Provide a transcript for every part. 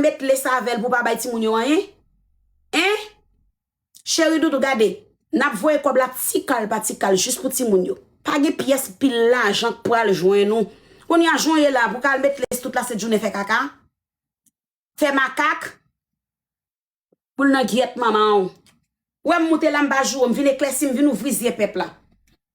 mettre les savel pour pas bay ti moun yo hein? Hein? Chéri Doudou gade, n'a voye comme la tikal juste pour ti moun yo. Pas de pièce pile l'argent pour aller joindre nous. On y a joindre là pour qu'elle mettre les toute la cette journée fait caca. Fait macaque. Pour nan guette maman. Ou monter là m'ba jou, m'vinn éclaircir, m'vinn ouvrir peuple là.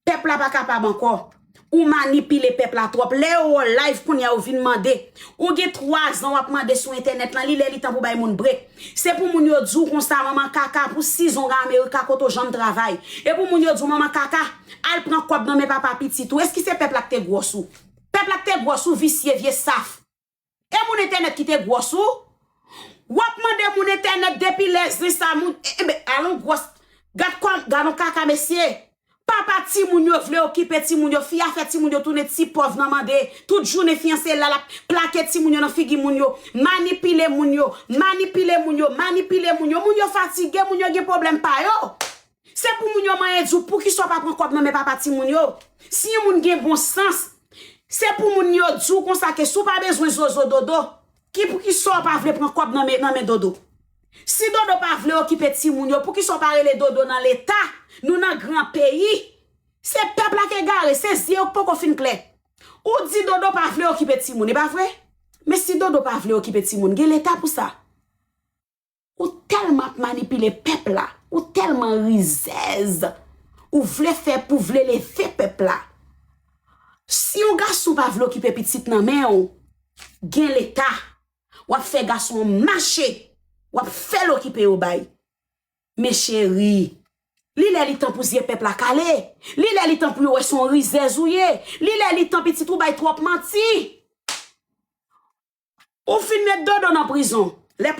Peuple là pas capable encore. Ou manipuler peuple là trop. Les ou live qu'on y a ou vinn demander. Ou gen 3 ans ou demander sur internet là, li temps pour bay moun break. C'est pour moun yo djou comme ça maman kaka pour 6 ans en Amérique koto jambe travail. Et pour moun yo djou maman kaka, al prend quoi dans mes papa petit tout. Est-ce que c'est peuple là qui te gros sou? Peuple là qui te gros sou vicieux vieux saf. Et moun internet qui te gros sou? Ou ap mande moun internet depuis les ça moun allons gros gade kaka monsieur. Papa ti moun yo vle occuper ti moun yo fi a fait ti moun yo tourner ti pauvre nan mande toute journée fiancé là la plaquer ti moun yo nan figi moun yo manipuler moun yo moun yo fatigué moun yo gen problème pa yo c'est pour moun yo mayen djou pour qui soit pas prend quoi nan mais papa ti moun yo si moun gen bon sens c'est pour moun yo djou kon sa que sou pas besoin zozo dodo qui pour qui soit pas vle prend quoi nan mais dodo si dodo pas vle occuper ti moun yo pour qui soit pas les dodo dans l'état nous dans grand pays c'est peuple là qui gare c'est zio poko fin clair ou dit dodo pas vle occuper ti moun pas vrai mais si dodo pas vle occuper ti moun gen l'état pour ça ou tellement manipuler peuple là ou tellement rizaise ou vle faire pour vle lever peuple là si un garçon pas vle occuper petite nan men ou gen l'état ou fait garçon marcher ou fait l'occuper au bail mes chéris li li temps pour zier peuple à calé li temps pour son rizaise ouye li temps petit ou bay trop menti ou fin mettre dodo dans prison les